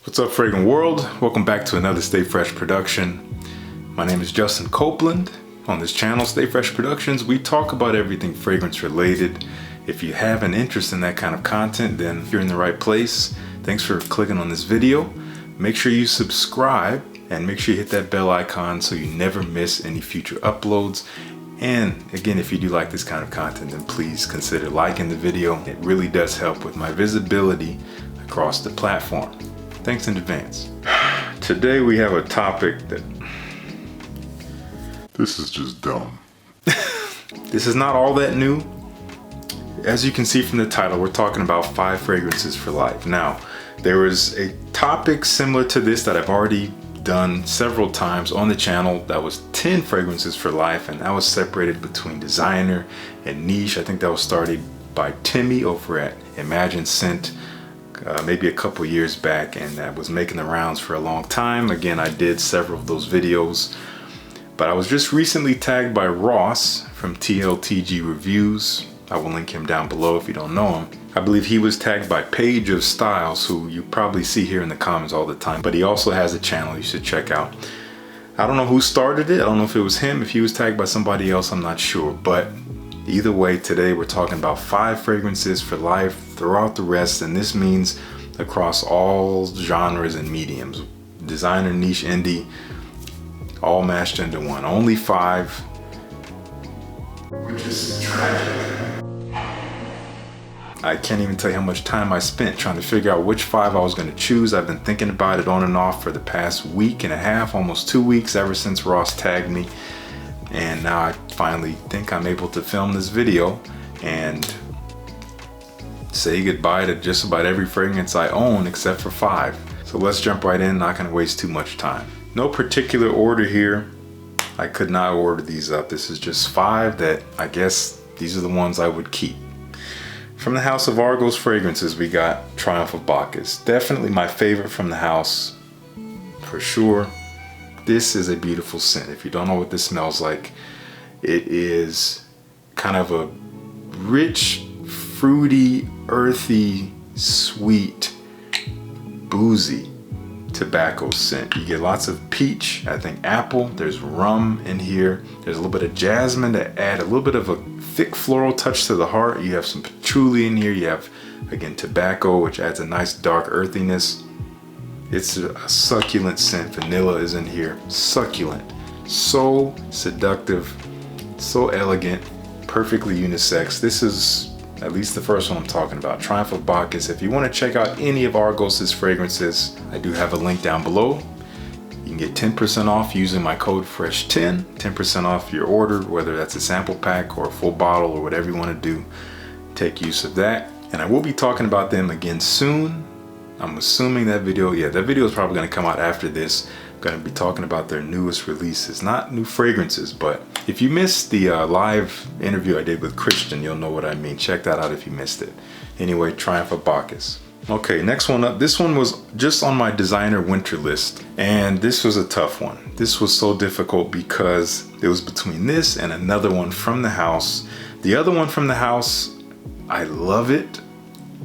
What's up, Fragrant World? Welcome back to another Stay Fresh production. My name is Justin Copeland. On this channel, Stay Fresh Productions, we talk about everything fragrance related. If you have an interest in that kind of content, then you're in the right place. Thanks for clicking on this video. Make sure you subscribe and make sure you hit that bell icon so you never miss any future uploads. And again, if you do like this kind of content, then please consider liking the video. It really does help with my visibility across the platform. Thanks in advance. Today we have a topic that... This is just dumb. This is not all that new. As you can see from the title, we're talking about 5 fragrances for life. Now, there is a topic similar to this that I've already done several times on the channel. That was 10 fragrances for life, and that was separated between designer and niche. I think that was started by Timmy over at Imagine Scent. Maybe a couple years back, and that was making the rounds for a long time. Again, I did several of those videos, but I was just recently tagged by Ross from TLTG Reviews. I will link him down below if you don't know him. I believe he was tagged by Page of Styles, who you probably see here in the comments all the time, but he also has a channel you should check out. I don't know who started it. I don't know if it was him, if he was tagged by somebody else, I'm not sure, but either way, today we're talking about 5 fragrances for life throughout the rest, and this means across all genres and mediums. Designer, niche, indie, all mashed into one. Only 5, which is tragic. I can't even tell you how much time I spent trying to figure out which 5 I was going to choose. I've been thinking about it on and off for the past week and a half, almost 2 weeks, ever since Ross tagged me. And now I finally think I'm able to film this video and say goodbye to just about every fragrance I own except for 5. So let's jump right in, not gonna waste too much time. No particular order here. I could not order these up. This is just 5 that I guess these are the ones I would keep. From the house of Argos Fragrances, we got Triumph of Bacchus. Definitely my favorite from the house, for sure. This is a beautiful scent. If you don't know what this smells like, it is kind of a rich, fruity, earthy, sweet, boozy tobacco scent. You get lots of peach, I think apple, there's rum in here. There's a little bit of jasmine to add a little bit of a thick floral touch to the heart. You have some patchouli in here. You have, again, tobacco, which adds a nice dark earthiness. It's a succulent scent. Vanilla is in here. Succulent. So seductive. So elegant. Perfectly unisex. This is at least the first one I'm talking about. Triumph of Bacchus. If you want to check out any of Argos's fragrances, I do have a link down below. You can get 10% off using my code FRESH10. 10% off your order, whether that's a sample pack or a full bottle or whatever you want to do. Take use of that. And I will be talking about them again soon. I'm assuming that video is probably going to come out after this. I'm going to be talking about their newest releases, not new fragrances, but if you missed the live interview I did with Christian, you'll know what I mean. Check that out if you missed it. Anyway, Triumph of Bacchus. Okay, next one up. This one was just on my designer winter list, and this was a tough one. This was so difficult because it was between this and another one from the house. The other one from the house, I love it.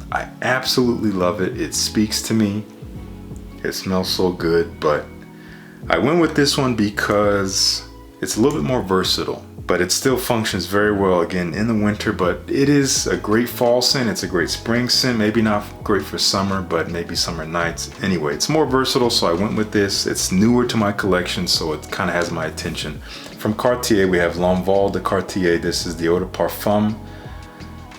I absolutely love it. It speaks to me. It smells so good, but I went with this one because it's a little bit more versatile, but it still functions very well, again, in the winter, but it is a great fall scent. It's a great spring scent. Maybe not great for summer, but maybe summer nights. Anyway, it's more versatile, so I went with this. It's newer to my collection, so it kind of has my attention. From Cartier, we have L'Envol de Cartier. This is the eau de parfum.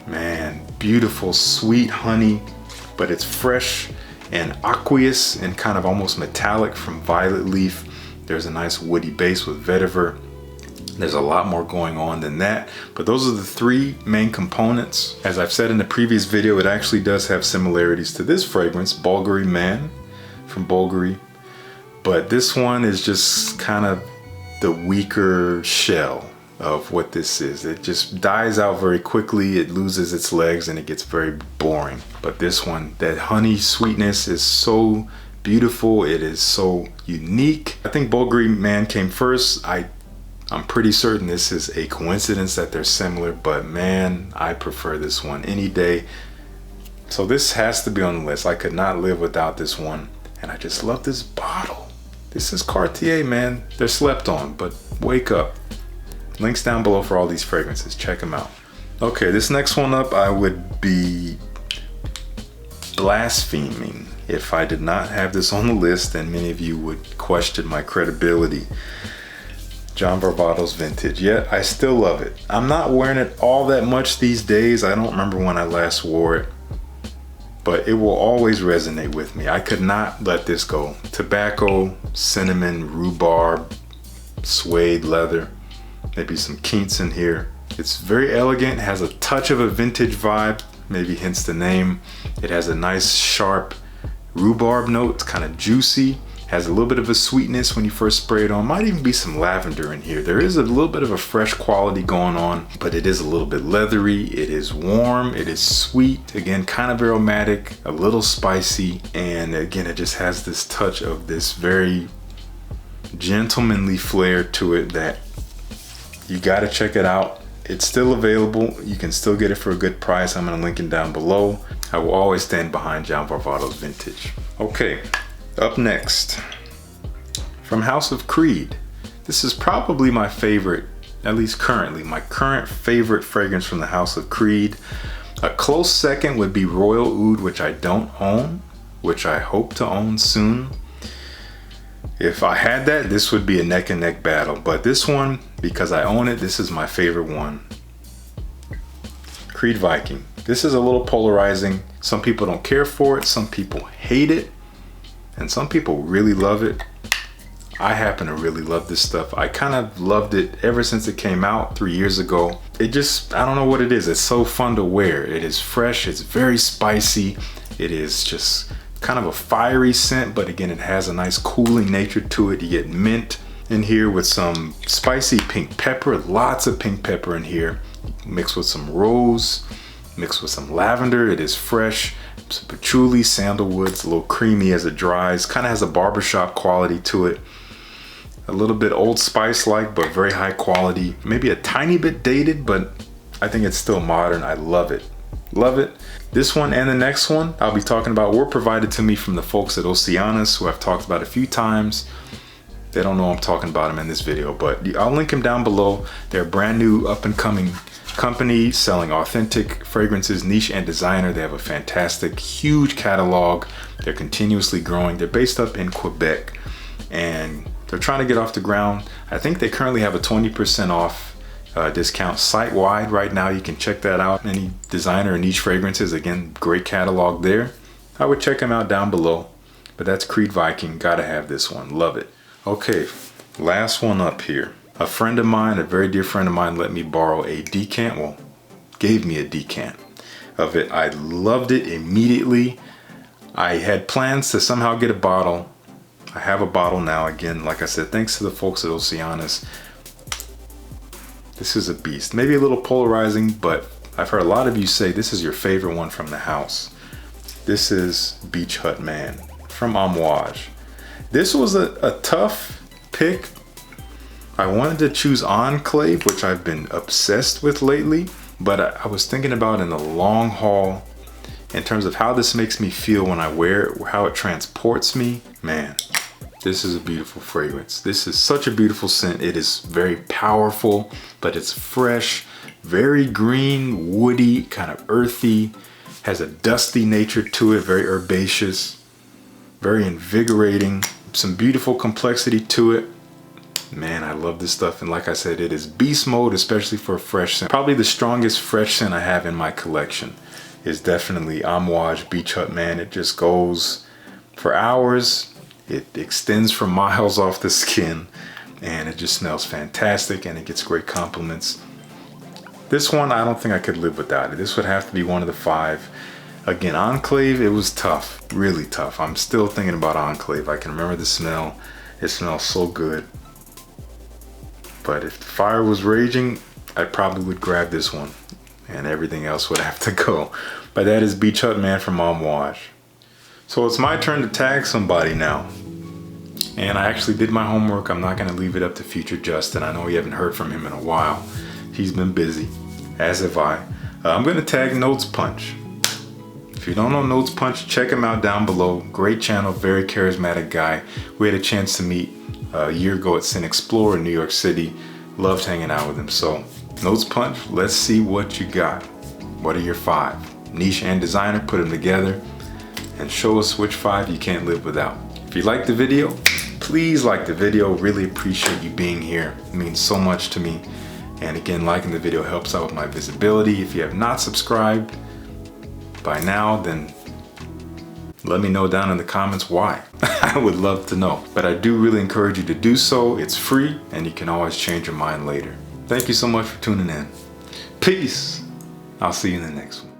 Man, beautiful, sweet honey, but it's fresh and aqueous and kind of almost metallic from violet leaf. There's a nice woody base with vetiver. There's a lot more going on than that, but those are the 3 main components. As I've said in the previous video, it actually does have similarities to this fragrance, Bulgari Man from Bulgari, but this one is just kind of the weaker shell of what this is. It just dies out very quickly, it loses its legs, and it gets very boring. But this one, that honey sweetness is so beautiful, it is so unique. I think Bulgari Man came first. I'm pretty certain this is a coincidence that they're similar, but man, I prefer this one any day. So this has to be on the list. I could not live without this one. And I just love this bottle. This is Cartier, man. They're slept on, but wake up. Links down below for all these fragrances. Check them out. Okay, this next one up, I would be blaspheming if I did not have this on the list, and many of you would question my credibility. John Varvatos Vintage. Yet I still love it. I'm not wearing it all that much these days. I don't remember when I last wore it, but it will always resonate with me. I could not let this go. Tobacco, cinnamon, rhubarb, suede leather, maybe some quince in here. It's very elegant, has a touch of a vintage vibe, maybe hence the name. It has a nice sharp rhubarb note. It's kind of juicy. Has a little bit of a sweetness when you first spray it on. Might even be some lavender in here. There is a little bit of a fresh quality going on, but it is a little bit leathery. It is warm, it is sweet. Again, kind of aromatic, a little spicy. And again, it just has this touch of this very gentlemanly flair to it that you gotta check it out. It's still available. You can still get it for a good price. I'm gonna link it down below. I will always stand behind John Varvatos Vintage. Okay. Up next, from House of Creed. This is probably my favorite, at least currently, my current favorite fragrance from the House of Creed. A close second would be Royal Oud, which I don't own, which I hope to own soon. If I had that, this would be a neck and neck battle. But this one, because I own it, this is my favorite one. Creed Viking. This is a little polarizing. Some people don't care for it, some people hate it, and some people really love it. I happen to really love this stuff. I kind of loved it ever since it came out 3 years ago. It just, I don't know what it is. It's so fun to wear. It is fresh, it's very spicy. It is just kind of a fiery scent, but again, it has a nice cooling nature to it. You get mint in here with some spicy pink pepper, lots of pink pepper in here, mixed with some rose, mixed with some lavender. It is fresh. Some patchouli, sandalwood. It's a little creamy as it dries. Kind of has a barbershop quality to it. A little bit Old Spice like, but very high quality. Maybe a tiny bit dated, but I think it's still modern. I love it. Love it. This one and the next one I'll be talking about were provided to me from the folks at Oceanus, who I've talked about a few times. They don't know I'm talking about them in this video, but I'll link them down below. They're a brand new up and coming company selling authentic fragrances, niche and designer. They have a fantastic, huge catalog. They're continuously growing. They're based up in Quebec and they're trying to get off the ground. I think they currently have a 20% off discount site-wide right now. You can check that out. Any designer or niche fragrances, again, great catalog there. I would check them out down below. But that's Creed Viking. Gotta have this one. Love it. Okay, last one up here. A friend of mine, a very dear friend of mine, let me borrow a decant. Well, gave me a decant of it. I loved it immediately. I had plans to somehow get a bottle. I have a bottle now. Again, like I said, thanks to the folks at Oceanus. This is a beast. Maybe a little polarizing, but I've heard a lot of you say this is your favorite one from the house. This is Beach Hut Man from Amouage. This was a tough pick. I wanted to choose Enclave, which I've been obsessed with lately, but I was thinking about in the long haul, in terms of how this makes me feel when I wear it, how it transports me. Man, this is a beautiful fragrance. This is such a beautiful scent. It is very powerful, but it's fresh, very green, woody, kind of earthy, has a dusty nature to it, very herbaceous, very invigorating, some beautiful complexity to it. Man, I love this stuff, and like I said, it is beast mode, especially for a fresh scent. Probably the strongest fresh scent I have in my collection is definitely Amouage Beach Hut Man. It just goes for hours. It extends for miles off the skin, and it just smells fantastic, and it gets great compliments. This one, I don't think I could live without it. This would have to be one of the 5. Again, Enclave, it was tough, really tough. I'm still thinking about Enclave. I can remember the smell. It smells so good. But if the fire was raging, I probably would grab this one and everything else would have to go. But that is Beach Hut Man from Amouage. So it's my turn to tag somebody now. And I actually did my homework. I'm not gonna leave it up to future Justin. I know you haven't heard from him in a while. He's been busy, as have I. I'm gonna tag Notes Punch. If you don't know Notes Punch, check him out down below. Great channel, very charismatic guy. We had a chance to meet a year ago at Sin Explorer in New York City. Loved hanging out with him. So Notes Punch, let's see what you got. What are your 5? Niche and designer, put them together and show us which 5 you can't live without. If you liked the video, please like the video. Really appreciate you being here. It means so much to me. And again, liking the video helps out with my visibility. If you have not subscribed by now, then let me know down in the comments why. I would love to know. But I do really encourage you to do so. It's free and you can always change your mind later. Thank you so much for tuning in. Peace. I'll see you in the next one.